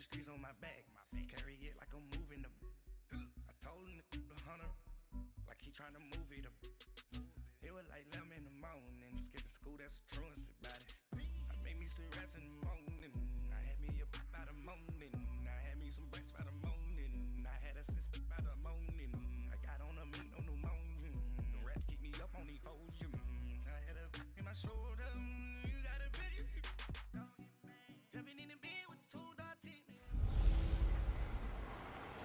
the streets on my back. Carry it like I'm moving the. I told him the hunter, like he trying to move it up. It was like 11 in the morning, skipping school, that's a truancy about it. I made me some rats in the morning, I had me a pop by the morning, I had me some breaks by the morning, I had a six by the morning, I got on a meat, no pneumonia, the rats keep me up on the podium, I had a in my shoulder, you got a vision, jumping in the bed with two dark teeth.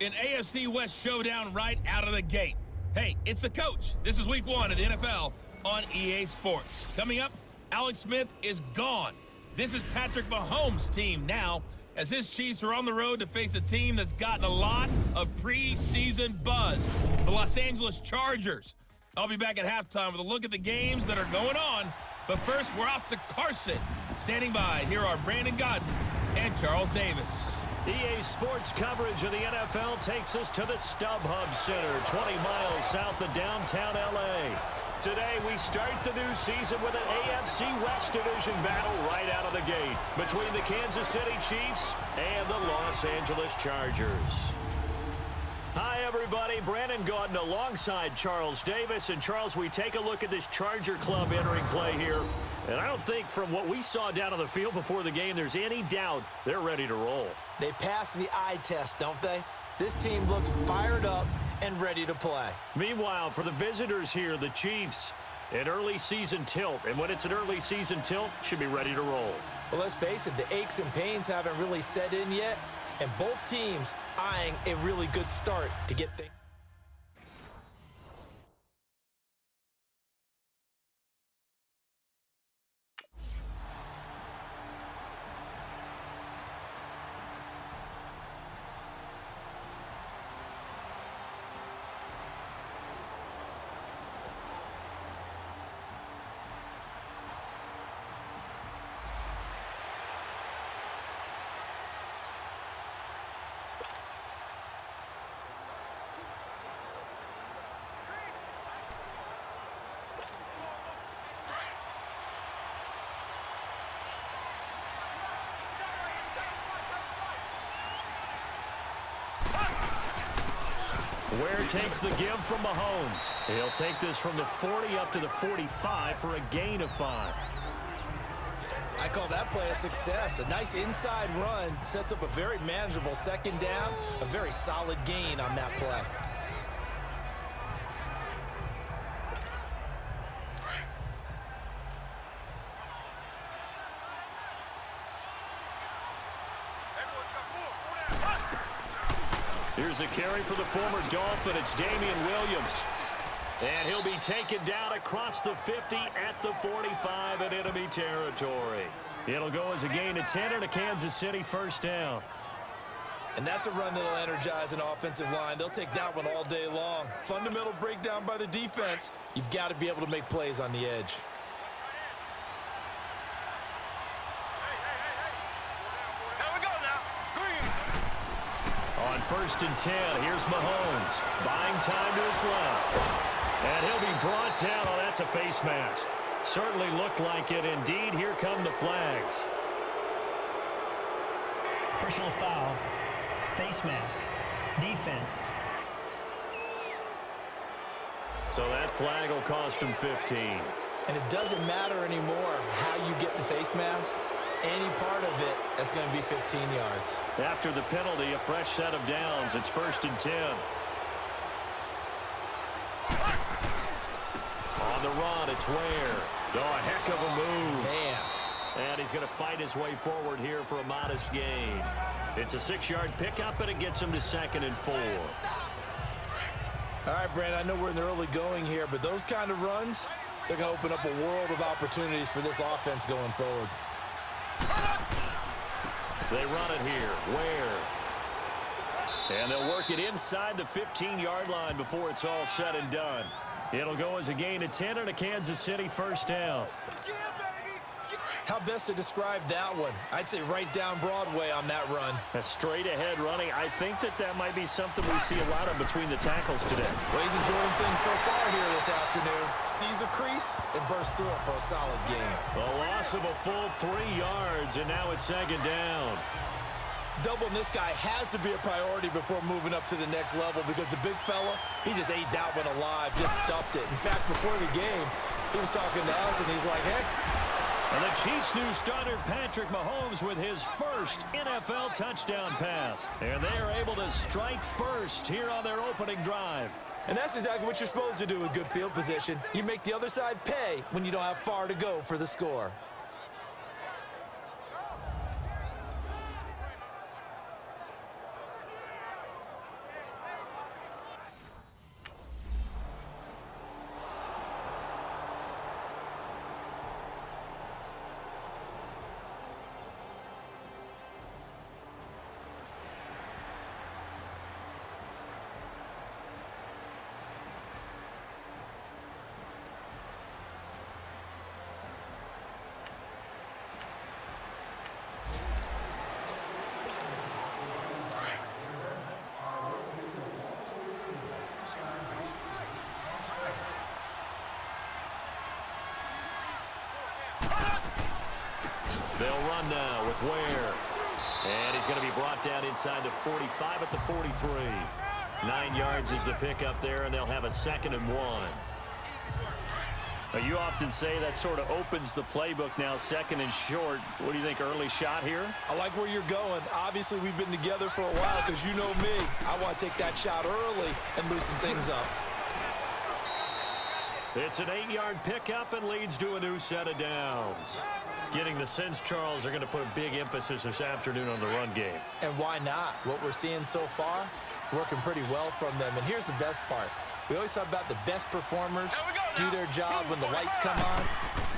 An AFC West showdown right out of the gate. Hey, it's the coach. This is week 1 of the NFL on EA Sports. Coming up, Alex Smith is gone. This is Patrick Mahomes' team now, as his Chiefs are on the road to face a team that's gotten a lot of preseason buzz, the Los Angeles Chargers. I'll be back at halftime with a look at the games that are going on, but first we're off to Carson. Standing by, here are Brandon Godden and Charles Davis. EA Sports coverage of the NFL takes us to the StubHub Center, 20 miles south of downtown L.A. Today, we start the new season with an AFC West Division battle right out of the gate between the Kansas City Chiefs and the Los Angeles Chargers. Hi, everybody. Brandon Gaudin alongside Charles Davis. And, Charles, we take a look at this Charger club entering play here. And I don't think from what we saw down on the field before the game there's any doubt they're ready to roll. They pass the eye test, don't they? This team looks fired up and ready to play. Meanwhile, for the visitors here, the Chiefs, an early season tilt. And when it's an early season tilt, should be ready to roll. Well, let's face it, the aches and pains haven't really set in yet. And both teams eyeing a really good start to get things. Ware takes the give from Mahomes. He'll take this from the 40 up to the 45 for a gain of 5. I call that play a success. A nice inside run sets up a very manageable second down, a very solid gain on that play. Here's a carry for the former Dolphin. It's Damian Williams. And he'll be taken down across the 50 at the 45 in enemy territory. It'll go as a gain of 10 and a Kansas City first down. And that's a run that'll energize an offensive line. They'll take that one all day long. Fundamental breakdown by the defense. You've got to be able to make plays on the edge. On 1st and 10, here's Mahomes. Buying time to his left. And he'll be brought down. Oh, that's a face mask. Certainly looked like it. Indeed, here come the flags. Personal foul, face mask, defense. So that flag will cost him 15. And it doesn't matter anymore how you get the face mask. Any part of it, that's going to be 15 yards. After the penalty, a fresh set of downs. It's 1st and 10. On the run, it's Ware. Oh, a heck of a move. Man. And he's going to fight his way forward here for a modest gain. It's a 6-yard pickup, and it gets him to 2nd and 4. All right, Brandon, I know we're in the early going here, but those kind of runs, they're going to open up a world of opportunities for this offense going forward. They run it here. Ware. And they'll work it inside the 15-yard line before it's all said and done. It'll go as a gain of 10 and a Kansas City first down. How best to describe that one? I'd say right down Broadway on that run. A straight-ahead running. I think that might be something we see a lot of between the tackles today. Well, he's enjoying things so far here this afternoon. Sees a crease and bursts through it for a solid gain. A loss of a full 3 yards, and now it's 2nd down. Doubling this guy has to be a priority before moving up to the next level because the big fella, he just ate that one alive, just stuffed it. In fact, before the game, he was talking to us, and he's like, hey. And the Chiefs' new starter, Patrick Mahomes, with his first NFL touchdown pass. And they are able to strike first here on their opening drive. And that's exactly what you're supposed to do with good field position. You make the other side pay when you don't have far to go for the score. They'll run now with Ware. And he's going to be brought down inside the 45 at the 43. 9 yards is the pickup there, and they'll have a 2nd and 1. Now, you often say that sort of opens the playbook now, 2nd and short. What do you think, early shot here? I like where you're going. Obviously, we've been together for a while because you know me. I want to take that shot early and loosen things up. It's an 8-yard pickup and leads to a new set of downs. Getting the sense, Charles, are going to put a big emphasis this afternoon on the run game. And why not? What we're seeing so far, working pretty well from them. And here's the best part. We always talk about the best performers do their job when the lights come on.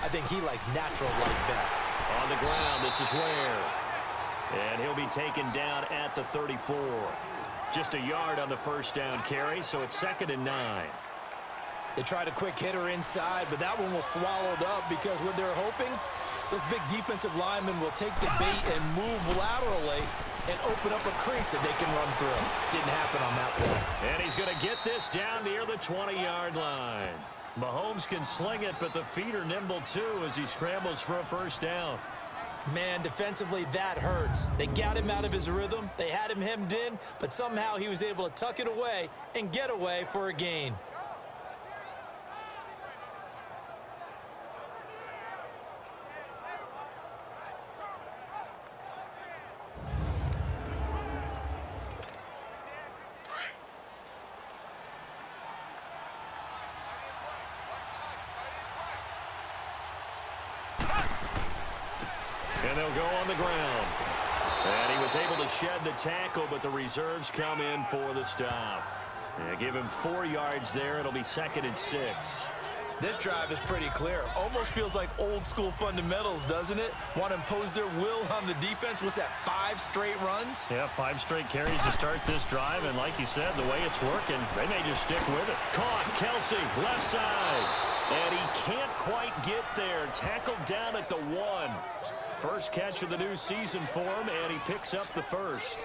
I think he likes natural light best. On the ground, this is Ware. And he'll be taken down at the 34. Just a yard on the first down carry, so it's 2nd and 9. They tried a quick hitter inside, but that one was swallowed up because what they're hoping, this big defensive lineman will take the bait and move laterally and open up a crease that they can run through. Didn't happen on that play. And he's going to get this down near the 20-yard line. Mahomes can sling it, but the feet are nimble too as he scrambles for a first down. Man, defensively, that hurts. They got him out of his rhythm. They had him hemmed in, but somehow he was able to tuck it away and get away for a gain. And they'll go on the ground. And he was able to shed the tackle, but the reserves come in for the stop. And give him 4 yards there. It'll be 2nd and 6. This drive is pretty clear. Almost feels like old school fundamentals, doesn't it? Want to impose their will on the defense. What's that, 5 straight runs? Yeah, 5 straight carries to start this drive. And like you said, the way it's working, they may just stick with it. Caught, Kelsey, left side. And he can't quite get there. Tackled down at the 1. First catch of the new season for him, and he picks up the first.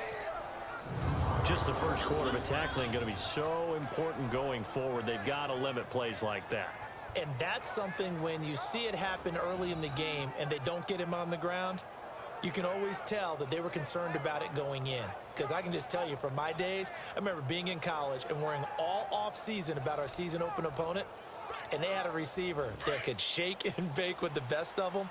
Just the first quarter, but tackling going to be so important going forward. They've got to limit plays like that. And that's something when you see it happen early in the game and they don't get him on the ground, you can always tell that they were concerned about it going in. Because I can just tell you from my days, I remember being in college and worrying all off season about our season open opponent, and they had a receiver that could shake and bake with the best of them.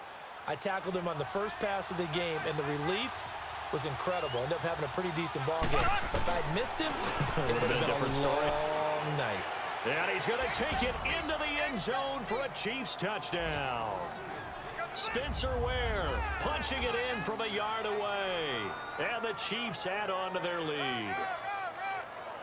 I tackled him on the first pass of the game, and the relief was incredible. Ended up having a pretty decent ball game. But if I'd missed him, it would have been a different story. long night. And he's going to take it into the end zone for a Chiefs touchdown. Spencer Ware punching it in from a yard away. And the Chiefs add on to their lead.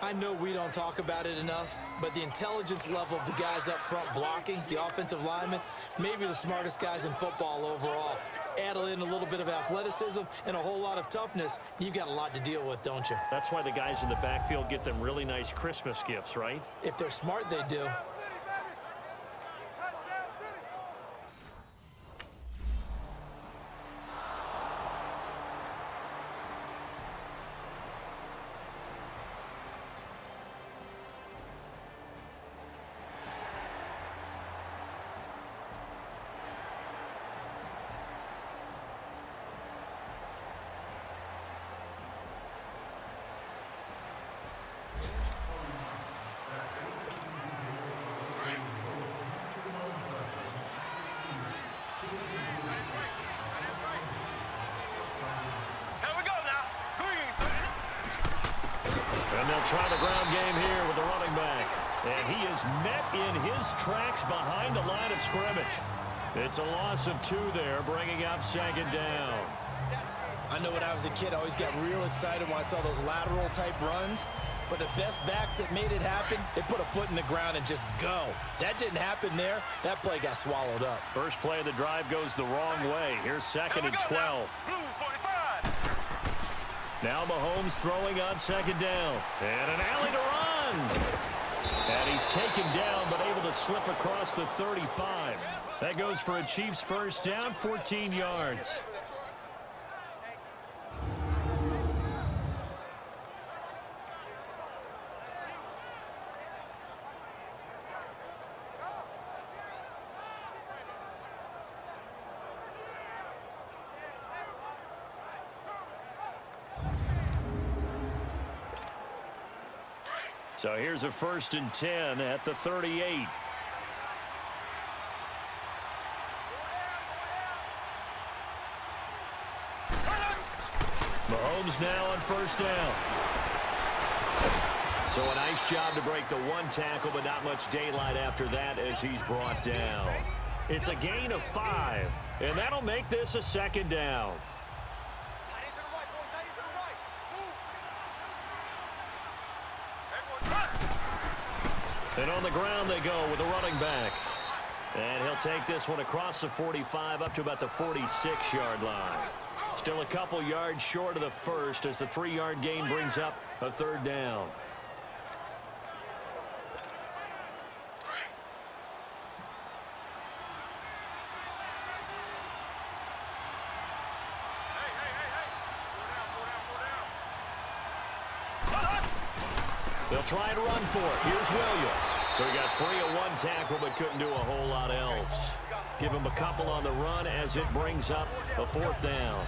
I know we don't talk about it enough, but the intelligence level of the guys up front blocking, the offensive linemen, maybe the smartest guys in football overall. Add in a little bit of athleticism and a whole lot of toughness, you've got a lot to deal with, don't you? That's why the guys in the backfield get them really nice Christmas gifts, right? If they're smart, they do. And they'll try the ground game here with the running back. And he is met in his tracks behind the line of scrimmage. It's a loss of 2 there, bringing up second down. I know when I was a kid, I always got real excited when I saw those lateral-type runs. But the best backs that made it happen, they put a foot in the ground and just go. That didn't happen there. That play got swallowed up. First play of the drive goes the wrong way. Here's second and 12. Now Mahomes throwing on second down. And an alley to run. And he's taken down, but able to slip across the 35. That goes for a Chiefs first down, 14 yards. So here's a 1st and 10 at the 38. Mahomes now on first down. So a nice job to break the 1 tackle, but not much daylight after that as he's brought down. It's a gain of 5, and that'll make this a second down. And on the ground they go with the running back. And he'll take this one across the 45 up to about the 46-yard line. Still a couple yards short of the first as the 3-yard gain brings up a 3rd down. They'll try and run for it. Here's Williams. So he got free of 1 tackle but couldn't do a whole lot else. Give him a couple on the run as it brings up a 4th down.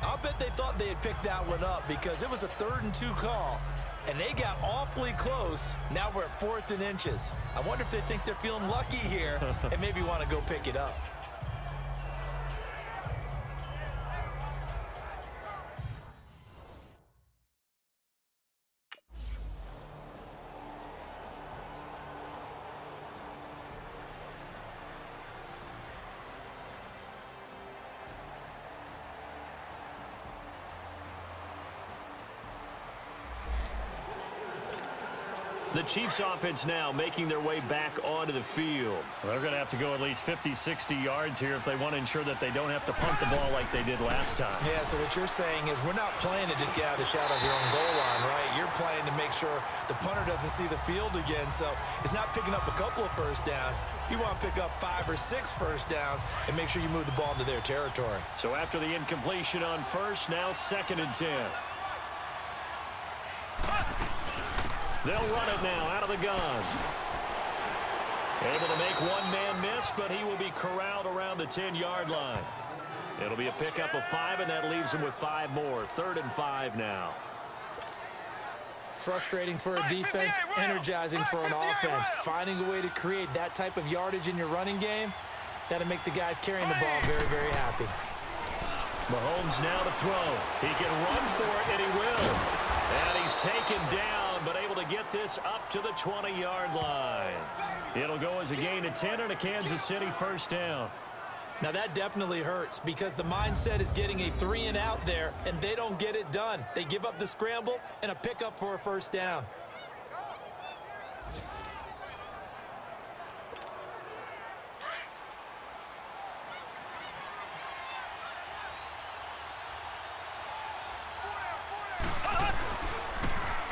I'll bet they thought they had picked that one up because it was a 3rd and 2 call, and they got awfully close. Now we're at 4th and inches. I wonder if they think they're feeling lucky here and maybe want to go pick it up. The Chiefs offense now making their way back onto the field. Well, they're going to have to go at least 50, 60 yards here if they want to ensure that they don't have to punt the ball like they did last time. Yeah, so what you're saying is we're not playing to just get out of the shadow of your own goal line, right? You're playing to make sure the punter doesn't see the field again. So it's not picking up a couple of first downs. You want to pick up 5 or 6 first downs and make sure you move the ball into their territory. So after the incompletion on first, now 2nd and 10. They'll run it now out of the gun. Able to make one man miss, but he will be corralled around the 10-yard line. It'll be a pickup of 5, and that leaves him with 5 more. 3rd and 5 now. Frustrating for a defense, energizing for an offense. Finding a way to create that type of yardage in your running game, that'll make the guys carrying the ball very, very happy. Mahomes now to throw. He can run for it, and he will. And he's taken down, but able to get this up to the 20-yard line. It'll go as a gain of 10 and a Kansas City first down. Now that definitely hurts because the mindset is getting a 3-and-out there, and they don't get it done. They give up the scramble and a pickup for a first down.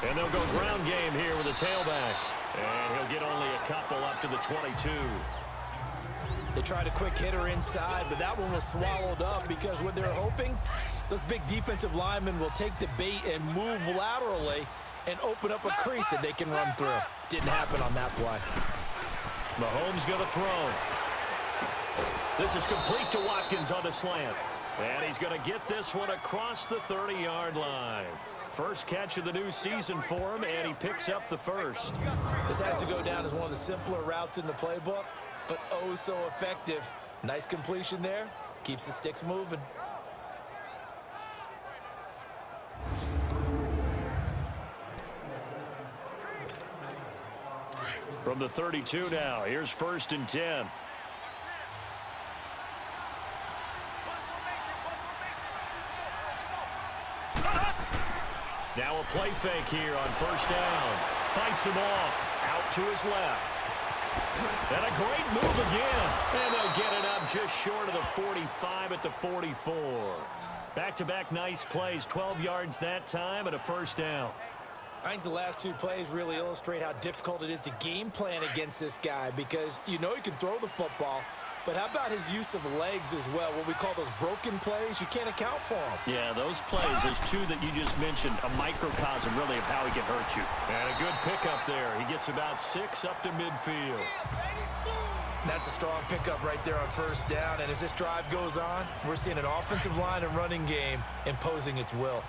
And they'll go ground game here with a tailback. And he'll get only a couple up to the 22. They tried a quick hitter inside, but that one was swallowed up because what they're hoping, those big defensive linemen will take the bait and move laterally and open up a crease that they can run through. Didn't happen on that play. Mahomes going to throw. This is complete to Watkins on the slant. And he's going to get this one across the 30-yard line. First catch of the new season for him, and he picks up the first. This has to go down as one of the simpler routes in the playbook, but oh so effective. Nice completion there. Keeps the sticks moving. From the 32 now, here's 1st and 10. Now a play fake here on 1st down. Fights him off. Out to his left. And a great move again. And they'll get it up just short of the 45 at the 44. Back-to-back nice plays. 12 yards that time and a 1st down. I think the last 2 plays really illustrate how difficult it is to game plan against this guy because you know he can throw the football, but how about his use of legs as well? What we call those broken plays, you can't account for them. Yeah, those plays, those 2 that you just mentioned, a microcosm really of how he can hurt you. And a good pickup there. He gets about 6 up to midfield. That's a strong pickup right there on 1st down, and as this drive goes on, we're seeing an offensive line and running game imposing its will.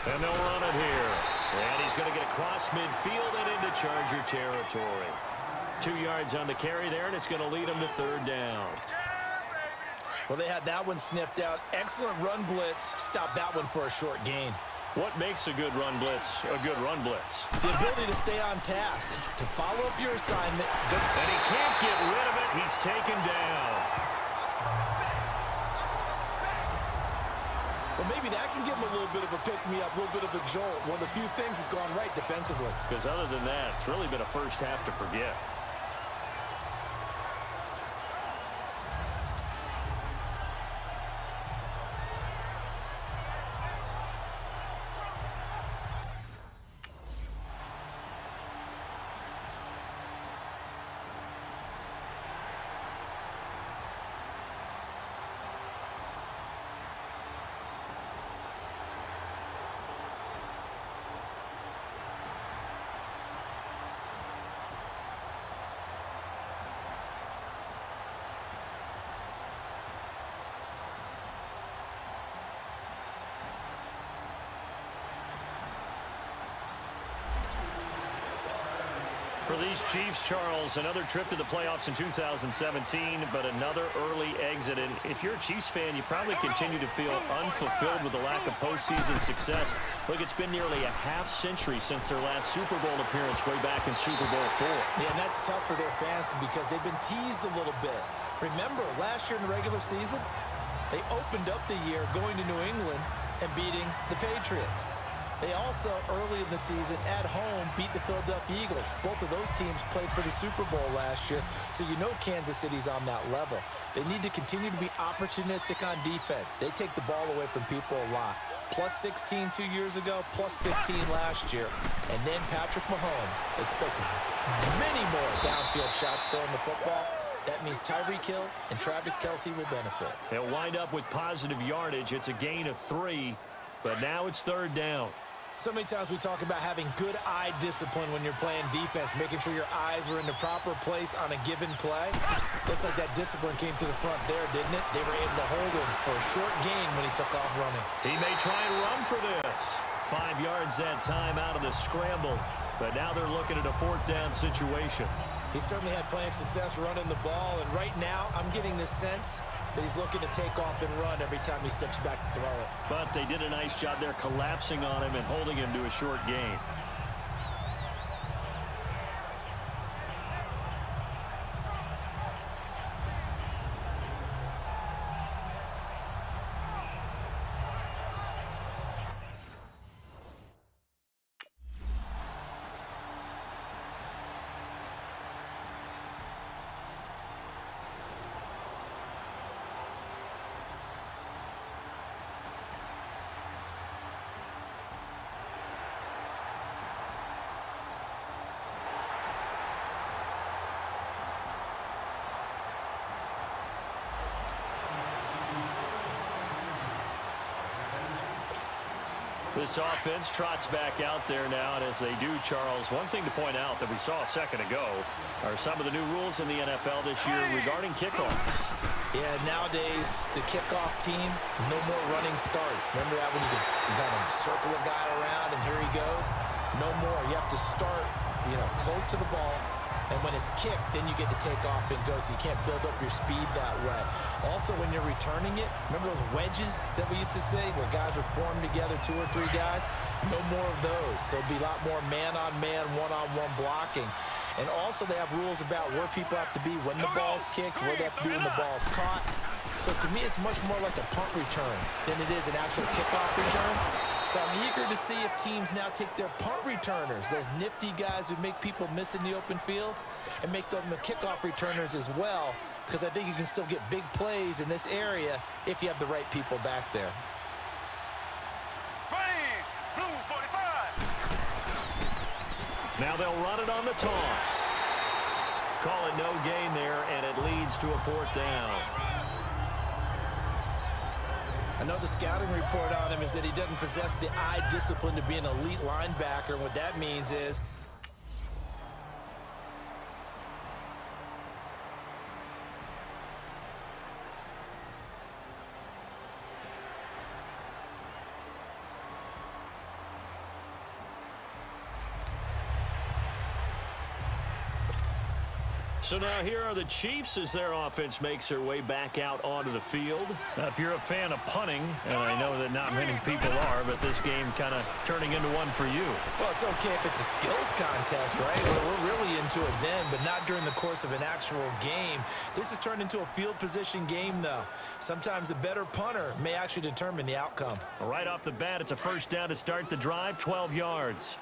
And they'll run it here. And he's going to get across midfield and into Charger territory. 2 yards on the carry there, and it's going to lead him to 3rd down. Well, they had that one sniffed out. Excellent run blitz. Stop that one for a short gain. What makes a good run blitz a good run blitz? The ability to stay on task, to follow up your assignment. And he can't get rid of it. He's taken down. Well, maybe that can give him a little bit of a pick-me-up, a little bit of a jolt. One of the few things that's gone right defensively. Because other than that, it's really been a first half to forget. For these Chiefs, Charles, another trip to the playoffs in 2017, but another early exit. And if you're a Chiefs fan, you probably continue to feel unfulfilled with the lack of postseason success. Look, it's been nearly a half-century since their last Super Bowl appearance way back in Super Bowl IV. Yeah, and that's tough for their fans because they've been teased a little bit. Remember, last year in the regular season, they opened up the year going to New England and beating the Patriots. They also, early in the season, at home, beat the Philadelphia Eagles. Both of those teams played for the Super Bowl last year, so you know Kansas City's on that level. They need to continue to be opportunistic on defense. They take the ball away from people a lot. Plus 16 2 years ago, plus 15 last year. And then Patrick Mahomes expect many more downfield shots throwing the football. That means Tyreek Hill and Travis Kelce will benefit. They'll wind up with positive yardage. It's a gain of 3, but now it's 3rd down. So many times we talk about having good eye discipline when you're playing defense, making sure your eyes are in the proper place on a given play. Looks like that discipline came to the front there, didn't it? They were able to hold him for a short gain when he took off running. He may try and run for this. 5 yards that time out of the scramble, but now they're looking at a 4th down situation. He certainly had plenty of success running the ball, and right now I'm getting the sense that he's looking to take off and run every time he steps back to throw it. But they did a nice job there collapsing on him and holding him to a short gain. This offense trots back out there now, and as they do, Charles, one thing to point out that we saw a second ago are some of the new rules in the NFL this year regarding kickoffs. Yeah, nowadays, the kickoff team, no more running starts. Remember that when you kind of circle a guy around and here he goes? No more. You have to start, close to the ball, And when it's kicked, then you get to take off and go, so you can't build up your speed that way. Also, when you're returning it, remember those wedges that we used to say where guys would form together, 2 or 3 guys? No more of those. So it'd be a lot more man-on-man, one-on-one blocking. And also they have rules about where people have to be when the ball's kicked, where they have to be when the ball's caught. So to me, it's much more like a punt return than it is an actual kickoff return. So I'm eager to see if teams now take their punt returners, those nifty guys who make people miss in the open field, and make them the kickoff returners as well, because I think you can still get big plays in this area if you have the right people back there. Green, blue 45. Now they'll run it on the toss. Call it no gain there, and it leads to a 4th down. I know the scouting report on him is that he doesn't possess the eye discipline to be an elite linebacker. And what that means is So now here are the Chiefs as their offense makes their way back out onto the field. Now, if you're a fan of punting, and I know that not many people are, but this game kind of turning into one for you. Well, it's okay if it's a skills contest, right? We're really into it then, but not during the course of an actual game. This has turned into a field position game, though. Sometimes the better punter may actually determine the outcome. Right off the bat, it's a 1st down to start the drive, 12 yards.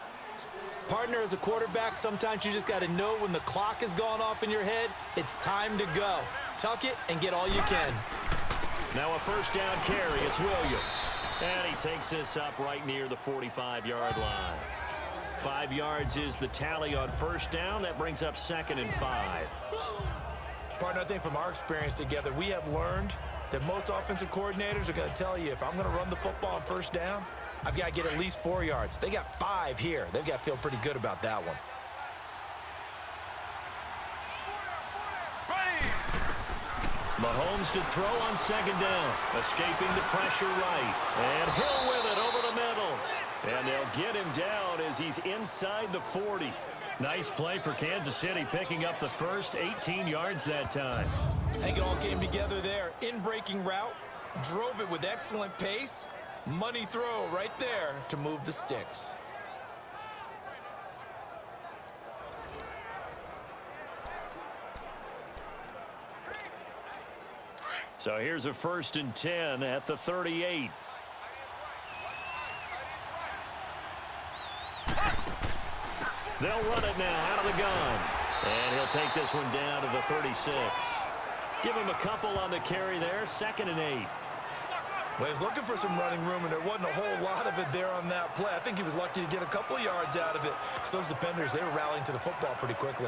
Partner, as a quarterback, sometimes you just got to know when the clock has gone off in your head, it's time to go. Tuck it and get all you can. Now a 1st down carry. It's Williams. And he takes this up right near the 45-yard line. 5 yards is the tally on 1st down. That brings up 2nd and 5. Partner, I think from our experience together, we have learned that most offensive coordinators are going to tell you, if I'm going to run the football on 1st down, I've got to get at least 4 yards. They got 5 here. They've got to feel pretty good about that one. Mahomes to throw on 2nd down. Escaping the pressure right. And Hill with it over the middle. And they'll get him down as he's inside the 40. Nice play for Kansas City, picking up the first 18 yards that time. I think it all came together there. In-breaking route, drove it with excellent pace. Money throw right there to move the sticks. So here's a 1st and 10 at the 38. They'll run it now out of the gun. And he'll take this one down to the 36. Give him a couple on the carry there, 2nd and 8. Well, he was looking for some running room, and there wasn't a whole lot of it there on that play. I think he was lucky to get a couple of yards out of it. So those defenders, they were rallying to the football pretty quickly.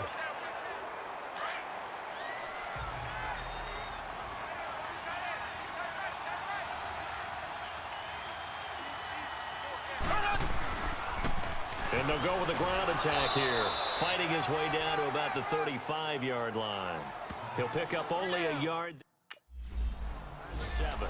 And they'll go with the ground attack here, fighting his way down to about the 35-yard line. He'll pick up only a yard. 7.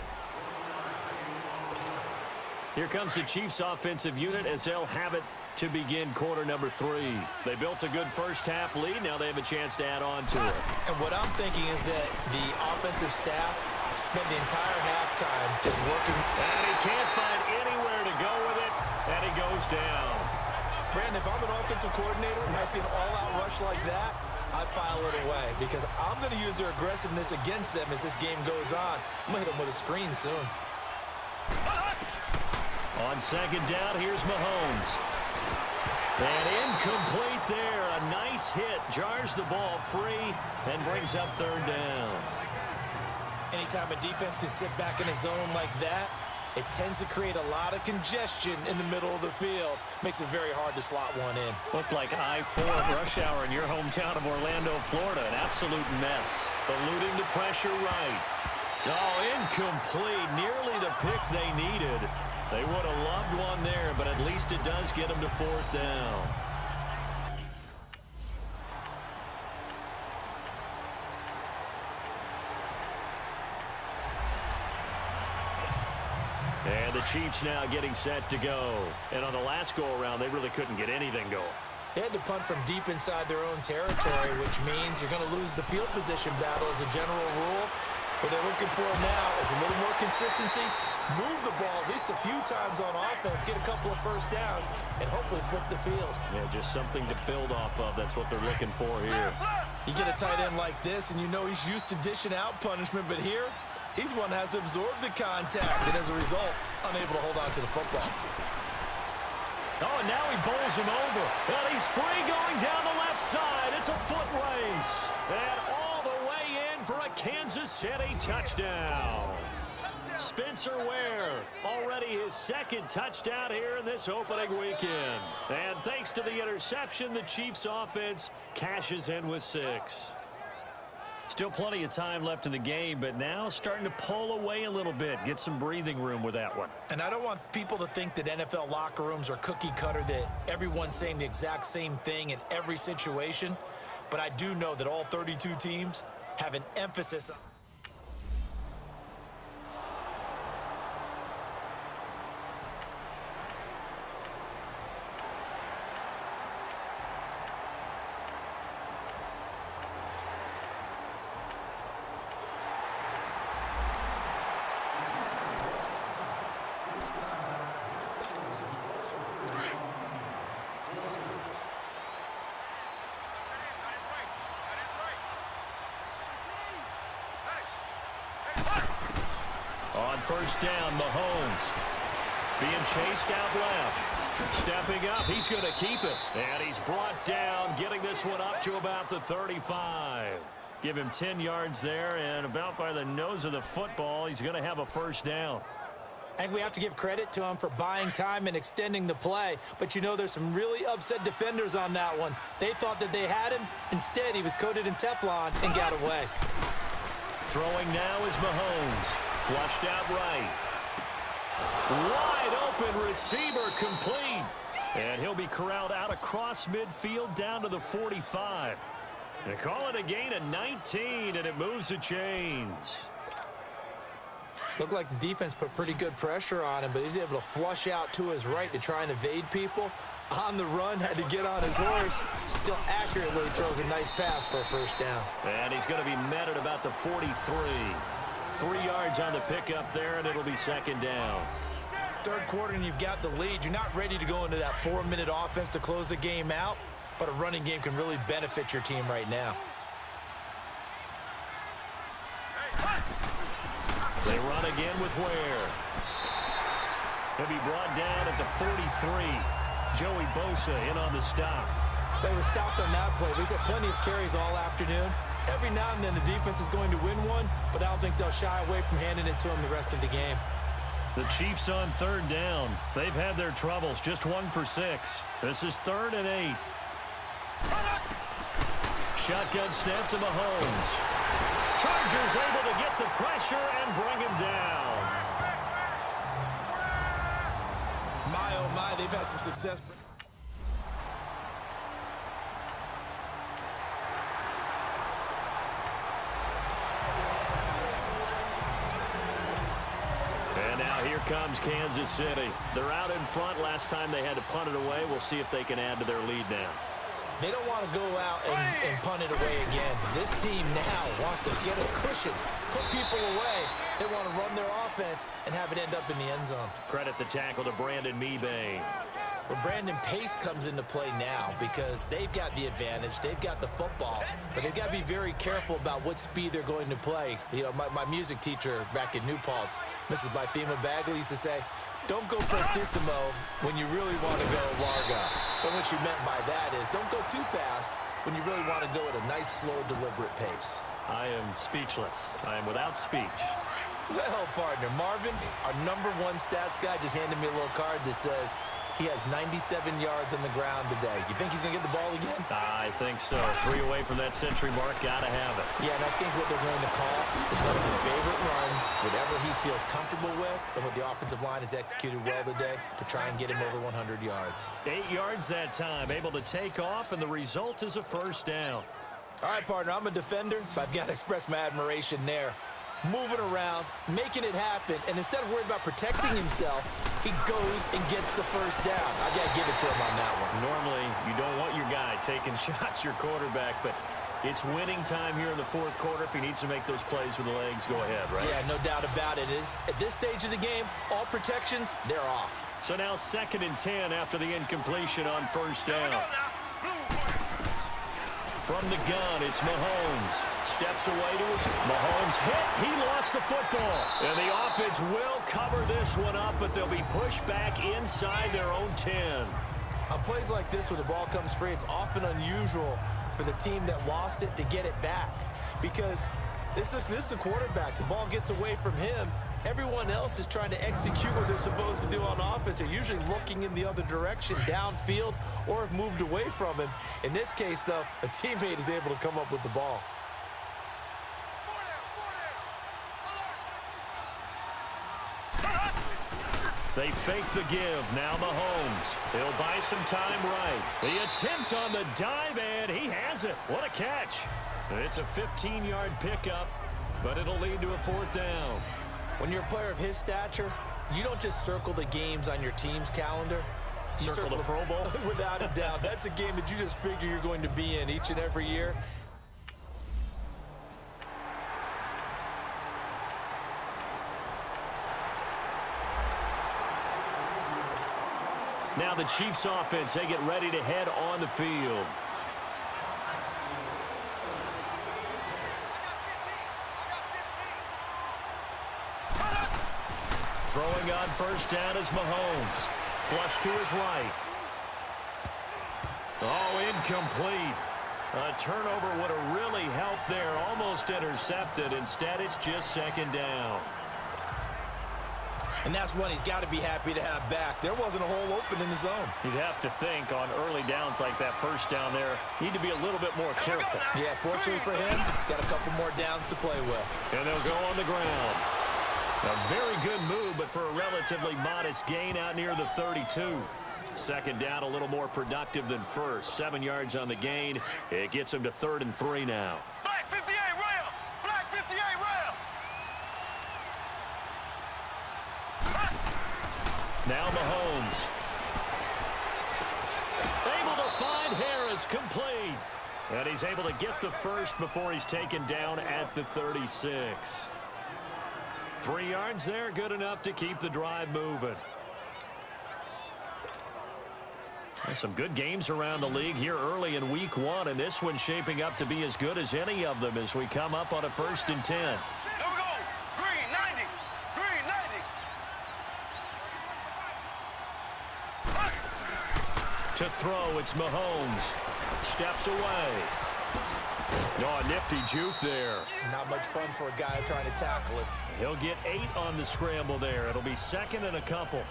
Here comes the Chiefs offensive unit as they'll have it to begin quarter number 3. They built a good first-half lead. Now they have a chance to add on to it. And what I'm thinking is that the offensive staff spent the entire halftime just working. And he can't find anywhere to go with it, and he goes down. Brandon, if I'm an offensive coordinator and I see an all-out rush like that, I file it away because I'm going to use their aggressiveness against them as this game goes on. I'm going to hit them with a screen soon. On 2nd down, here's Mahomes. And incomplete there. A nice hit. Jars the ball free and brings up 3rd down. Anytime a defense can sit back in a zone like that, it tends to create a lot of congestion in the middle of the field. Makes it very hard to slot one in. Looked like I-4 rush hour in your hometown of Orlando, Florida. An absolute mess. Eluding the pressure right. Oh, incomplete. Nearly the pick they needed. They would have loved one there, but at least it does get them to 4th down. And the Chiefs now getting set to go. And on the last go-around, they really couldn't get anything going. They had to punt from deep inside their own territory, which means you're going to lose the field position battle as a general rule. What they're looking for now is a little more consistency, move the ball at least a few times on offense, get a couple of first downs, and hopefully flip the field. Yeah, just something to build off of. That's what they're looking for here. You get a tight end like this, and you know he's used to dishing out punishment, but here, he's one that has to absorb the contact, and as a result, unable to hold on to the football. Oh, and now he bowls him over. And he's free going down the left side. It's a foot race. And all the way in for a Kansas City touchdown. Spencer Ware, already his second touchdown here in this opening weekend. And thanks to the interception, the Chiefs offense cashes in with 6. Still plenty of time left in the game, but now starting to pull away a little bit. Get some breathing room with that one. And I don't want people to think that NFL locker rooms are cookie cutter, that everyone's saying the exact same thing in every situation. But I do know that all 32 teams have an emphasis on On first down, Mahomes being chased out left. Stepping up, he's going to keep it. And he's brought down, getting this one up to about the 35. Give him 10 yards there, and about by the nose of the football, he's going to have a first down. I think we have to give credit to him for buying time and extending the play. But you know there's some really upset defenders on that one. They thought that they had him. Instead, he was coated in Teflon and got away. Throwing now is Mahomes. Flushed out right. Wide open receiver complete. And he'll be corralled out across midfield down to the 45. They call it a gain of 19, and it moves the chains. Looked like the defense put pretty good pressure on him, but he's able to flush out to his right to try and evade people. On the run, had to get on his horse. Still accurately throws a nice pass for a first down. And he's going to be met at about the 43. 3 yards on the pickup there, and it'll be second down. Third quarter, and you've got the lead. You're not ready to go into that 4-minute offense to close the game out, but a running game can really benefit your team right now. They run again with Ware. He'll be brought down at the 43. Joey Bosa in on the stop. They were stopped on that play, but he's had plenty of carries all afternoon. Every now and then the defense is going to win one, but I don't think they'll shy away from handing it to him the rest of the game. The Chiefs on third down. They've had their troubles, just 1 for 6. This is 3rd and 8. Shotgun snap to Mahomes. Chargers able to get the pressure and bring him down. My, oh my, they've had some success. And now here comes Kansas City. They're out in front. Last time they had to punt it away. We'll see if they can add to their lead now. They don't want to go out and punt it away again. This team now wants to get a cushion, put people away. They want to run their offense and have it end up in the end zone. Credit the tackle to Brandon Mebane. Well, Brandon Pace comes into play now because they've got the advantage. They've got the football, but they've got to be very careful about what speed they're going to play. You know, my music teacher back in New Paltz, Mrs. Bythema Bagley, used to say, don't go prestissimo when you really want to go largo. And what she meant by that is don't go too fast when you really want to go at a nice, slow, deliberate pace. I am speechless. I am without speech. Well, partner, Marvin, our #1 stats guy, just handed me a little card that says he has 97 yards on the ground today. You think he's going to get the ball again? I think so. 3 away from that century mark. Got to have it. Yeah, and I think what they're going to call is one of his favorite runs, whatever he feels comfortable with, and what the offensive line has executed well today to try and get him over 100 yards. 8 yards that time. Able to take off, and the result is a first down. All right, partner, I'm a defender, but I've got to express my admiration there. moving around, making it happen, and instead of worrying about protecting himself, he goes and gets the first down. I got to give it to him on that one. Normally, you don't want your guy taking shots, your quarterback, but it's winning time here in the fourth quarter. If he needs to make those plays with the legs, go ahead, right? Yeah, no doubt about it. At this stage of the game, all protections, they're off. So now 2nd and 10 after the incompletion on first down. From the gun, it's Mahomes. Steps away to his... Mahomes hit. He lost the football. And the offense will cover this one up, but they'll be pushed back inside their own 10. On plays like this, when the ball comes free, it's often unusual for the team that lost it to get it back, because this is the quarterback. The ball gets away from him. Everyone else is trying to execute what they're supposed to do on offense. They're usually looking in the other direction, downfield, or have moved away from him. In this case, though, a teammate is able to come up with the ball. They fake the give. Now Mahomes. He'll buy some time right. The attempt on the dive, and he has it. What a catch. It's a 15-yard pickup, but it'll lead to a 4th down. When you're a player of his stature, you don't just circle the games on your team's calendar. You circle the Pro Bowl? Without a doubt. That's a game that you just figure you're going to be in each and every year. Now the Chiefs offense, they get ready to head on the field. Throwing on first down is Mahomes. Flush to his right. Oh, incomplete. A turnover would have really helped there. Almost intercepted. Instead, it's just 2nd down. And that's one he's got to be happy to have back. There wasn't a hole open in the zone. You'd have to think on early downs like that first down there, need to be a little bit more careful. Yeah, fortunately for him, got a couple more downs to play with. And they'll go on the ground. A very good move, but for a relatively modest gain out near the 32. 2nd down, a little more productive than first. 7 yards on the gain. It gets him to 3rd and 3 now. Black 58 rail! Black 58 rail! Now Mahomes. Able to find Harris, complete. And he's able to get the first before he's taken down at the 36. 3 yards there, good enough to keep the drive moving. There's some good games around the league here early in week 1, and this one's shaping up to be as good as any of them as we come up on a 1st and 10. Here we go! Green 90! Green 90! To throw, it's Mahomes. Steps away. Oh, a nifty juke there. Not much fun for a guy trying to tackle it. He'll get 8 on the scramble there. It'll be 2nd and a couple.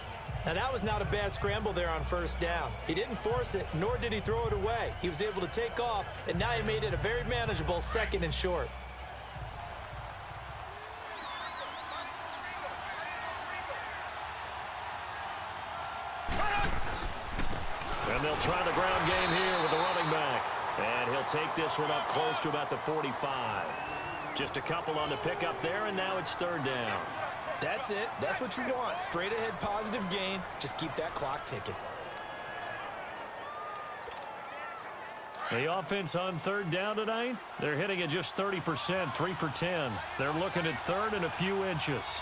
Now, that was not a bad scramble there on first down. He didn't force it, nor did he throw it away. He was able to take off, and now he made it a very manageable 2nd and short. And they'll try the ground game here with the running back. And he'll take this one up close to about the 45. Just a couple on the pickup there, and now it's 3rd down. That's it. That's what you want. Straight ahead, positive gain. Just keep that clock ticking. The offense on 3rd down tonight, they're hitting at just 30%, 3 for 10. They're looking at 3rd and a few inches.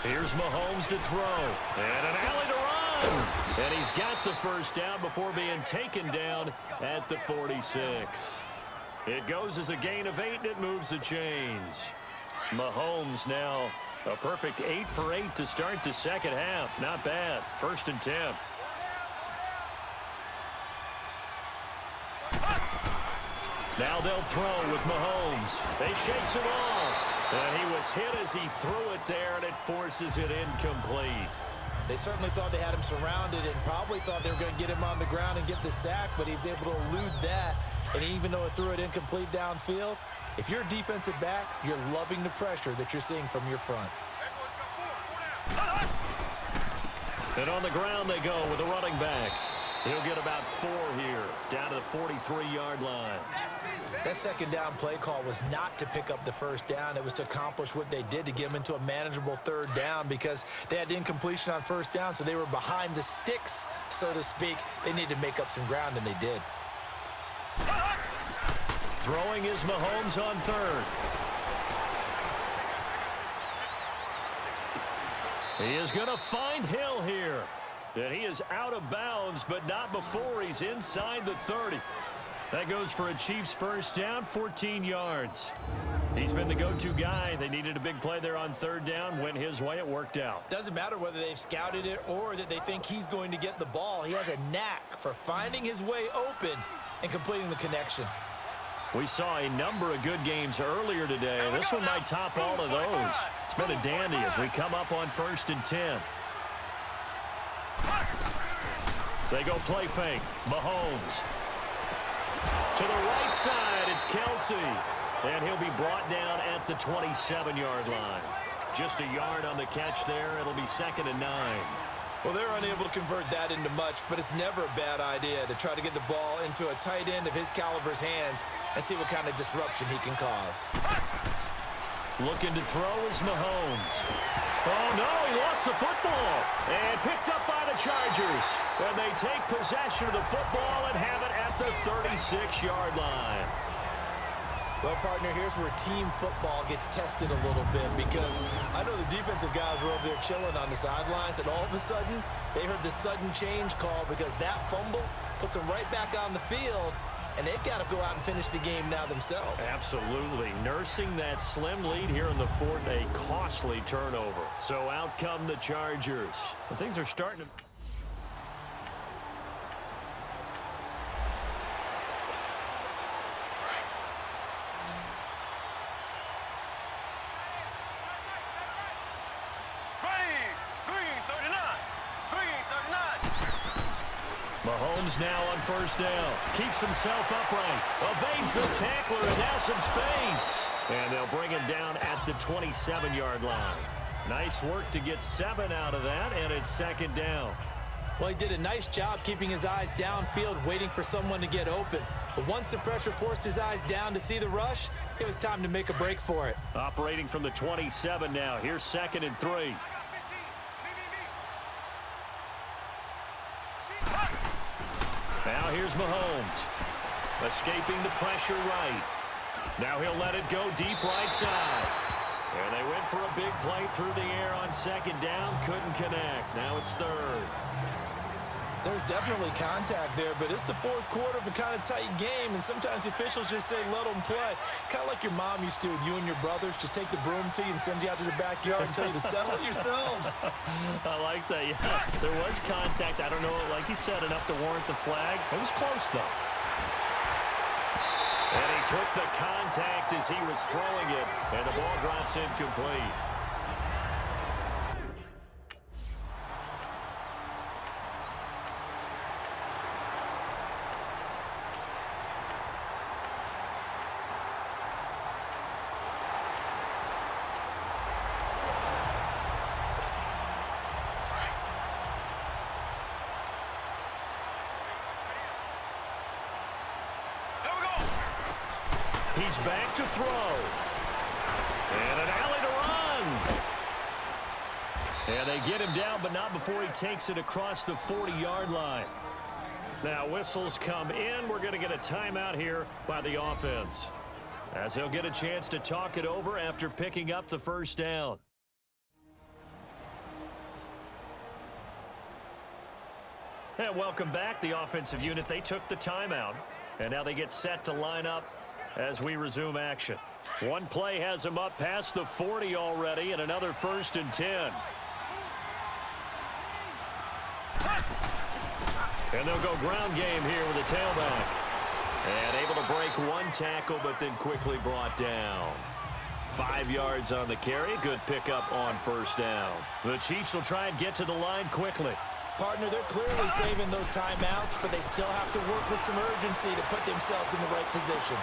Here's Mahomes to throw. And an alley to run. And he's got the first down before being taken down at the 46. It goes as a gain of 8, and it moves the chains. Mahomes now a perfect 8 for 8 to start the 2nd half. Not bad. 1st and 10. Now they'll throw with Mahomes. They shakes it off. And he was hit as he threw it there, and it forces it incomplete. They certainly thought they had him surrounded and probably thought they were going to get him on the ground and get the sack, but he was able to elude that. And even though it threw it incomplete downfield, if you're a defensive back, you're loving the pressure that you're seeing from your front. And on the ground they go with a running back. He'll get about 4 here, down to the 43-yard line. That second down play call was not to pick up the first down. It was to accomplish what they did to get them into a manageable third down because they had incompletion on first down, so they were behind the sticks, so to speak. They needed to make up some ground, and they did. Throwing is Mahomes on third. He is going to find Hill here. And he is out of bounds, but not before he's inside the 30. That goes for a Chiefs first down, 14 yards. He's been the go-to guy. They needed a big play there on third down. Went his way. It worked out. Doesn't matter whether they've scouted it or that they think he's going to get the ball. He has a knack for finding his way open and completing the connection. We saw a number of good games earlier today. This one might top all of those. It's been a dandy as we come up on 1st and 10. They go play fake. Mahomes. To the right side, it's Kelsey. And he'll be brought down at the 27-yard line. Just a yard on the catch there. It'll be 2nd and 9. Well, they're unable to convert that into much, but it's never a bad idea to try to get the ball into a tight end of his caliber's hands and see what kind of disruption he can cause. Looking to throw is Mahomes. Oh, no, he lost the football. And picked up by the Chargers. And they take possession of the football and have it at the 36-yard line. Well, partner, here's where team football gets tested a little bit because I know the defensive guys were over there chilling on the sidelines, and all of a sudden, they heard the sudden change call because that fumble puts them right back on the field, and they've got to go out and finish the game now themselves. Absolutely. Nursing that slim lead here in the 4th, a costly turnover. So out come the Chargers. And things are starting to... Mahomes now on first down. Keeps himself upright. Evades the tackler and has some space. And they'll bring him down at the 27-yard line. Nice work to get 7 out of that, and it's 2nd down. Well, he did a nice job keeping his eyes downfield, waiting for someone to get open. But once the pressure forced his eyes down to see the rush, it was time to make a break for it. Operating from the 27 now. Here's 2nd and 3. Now here's Mahomes. Escaping the pressure right. Now he'll let it go deep right side. And they went for a big play through the air on 2nd down. Couldn't connect. Now it's 3rd. There's definitely contact there, but it's the 4th quarter of a kind of tight game, and sometimes the officials just say, let them play. Kind of like your mom used to with you and your brothers. Just take the broom to you and send you out to the backyard and tell you to settle it yourselves. I like that. Yeah, there was contact. I don't know, like you said, enough to warrant the flag. It was close, though. And he took the contact as he was throwing it, and the ball drops incomplete. He's back to throw. And an alley to run. And they get him down, but not before he takes it across the 40-yard line. Now whistles come in. We're going to get a timeout here by the offense, as he'll get a chance to talk it over after picking up the first down. And welcome back, the offensive unit. They took the timeout, and now they get set to line up as we resume action. One play has him up past the 40 already, and another 1st and 10. And they'll go ground game here with a tailback. And able to break one tackle, but then quickly brought down. 5 yards on the carry. Good pickup on first down. The Chiefs will try and get to the line quickly. Partner, they're clearly saving those timeouts, but they still have to work with some urgency to put themselves in the right position.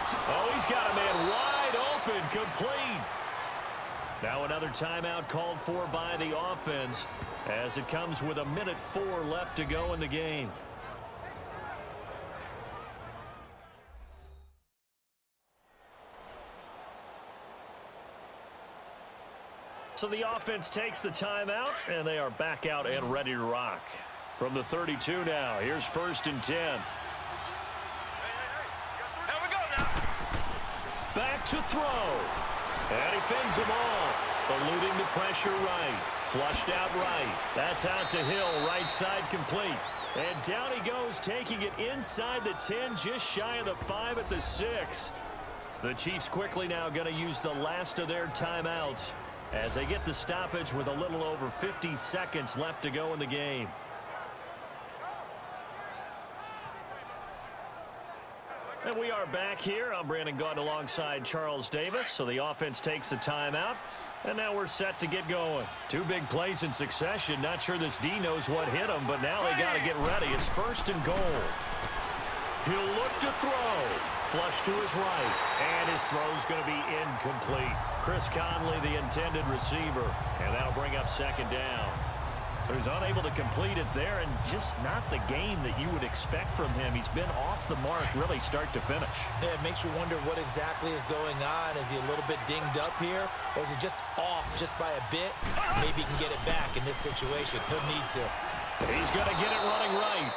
Oh, he's got a man wide open, complete. Now another timeout called for by the offense as it comes with 1:04 left to go in the game. So the offense takes the timeout, and they are back out and ready to rock. From the 32 now, here's 1st and 10. Here we go now. Back to throw. And he fends him off. Eluding the pressure right. Flushed out right. That's out to Hill, right side complete. And down he goes, taking it inside the 10, just shy of the 5 at the 6. The Chiefs quickly now going to use the last of their timeouts as they get the stoppage with a little over 50 seconds left to go in the game. And we are back here. I'm Brandon Gaudin alongside Charles Davis. So the offense takes the timeout. And now we're set to get going. 2 big plays in succession. Not sure this D knows what hit him, but now they got to get ready. It's 1st and goal. He'll look to throw. Flush to his right. And his throw's going to be incomplete. Chris Conley, the intended receiver. And that'll bring up 2nd down. So he's unable to complete it there, and just not the game that you would expect from him. He's been off the mark really start to finish. Yeah, it makes you wonder what exactly is going on. Is he a little bit dinged up here, or is he just off just by a bit? Maybe he can get it back in this situation. He'll need to. He's going to get it running right.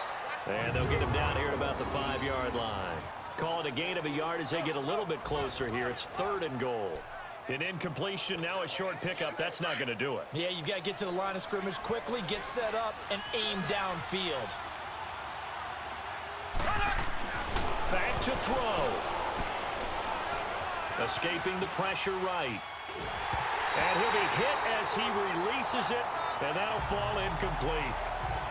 And they'll get him down here at about the 5-yard line. Call it a gain of a yard as they get a little bit closer here. It's 3rd and goal. An incompletion, now a short pickup. That's not going to do it. Yeah, you've got to get to the line of scrimmage quickly, get set up, and aim downfield. Back to throw. Escaping the pressure right. And he'll be hit as he releases it, and that'll fall incomplete.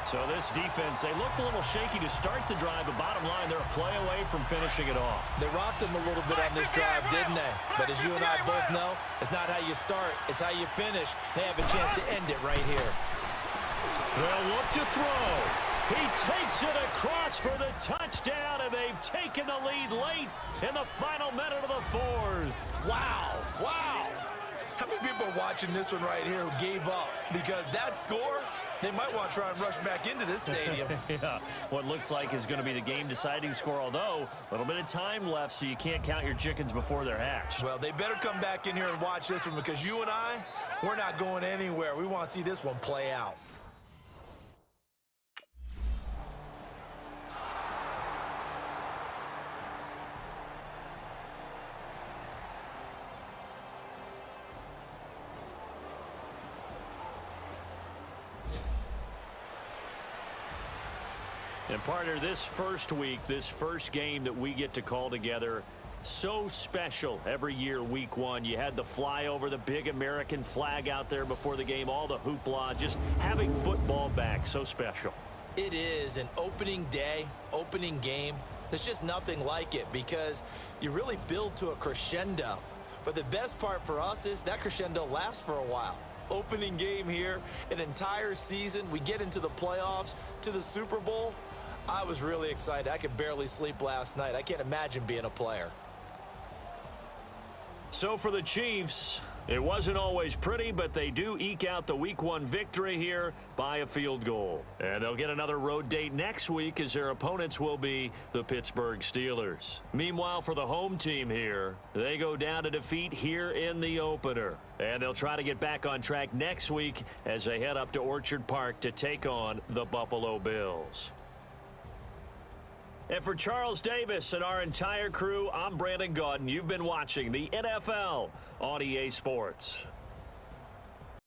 So this defense, they looked a little shaky to start the drive, but bottom line, they're a play away from finishing it off. They rocked him a little bit on this drive, didn't they? But as you and I both know, it's not how you start, it's how you finish. They have a chance to end it right here. They'll look to throw. He takes it across for the touchdown, and they've taken the lead late in the final minute of the 4th. Wow, wow. How many people are watching this one right here who gave up? Because that score, they might want to try and rush back into this stadium. Yeah, what looks like is going to be the game-deciding score, although a little bit of time left, so you can't count your chickens before they're hatched. Well, they better come back in here and watch this one, because you and I, we're not going anywhere. We want to see this one play out. And partner, this first week, this first game that we get to call together, so special every year, week 1. You had the flyover, the big American flag out there before the game, all the hoopla, just having football back, so special. It is an opening day, opening game. There's just nothing like it, because you really build to a crescendo. But the best part for us is that crescendo lasts for a while. Opening game here, an entire season, we get into the playoffs, to the Super Bowl. I was really excited. I could barely sleep last night. I can't imagine being a player. So for the Chiefs, it wasn't always pretty, but they do eke out the week 1 victory here by a field goal. And they'll get another road date next week as their opponents will be the Pittsburgh Steelers. Meanwhile, for the home team here, they go down to defeat here in the opener. And they'll try to get back on track next week as they head up to Orchard Park to take on the Buffalo Bills. And for Charles Davis and our entire crew, I'm Brandon Gaudin. You've been watching the NFL on EA Sports.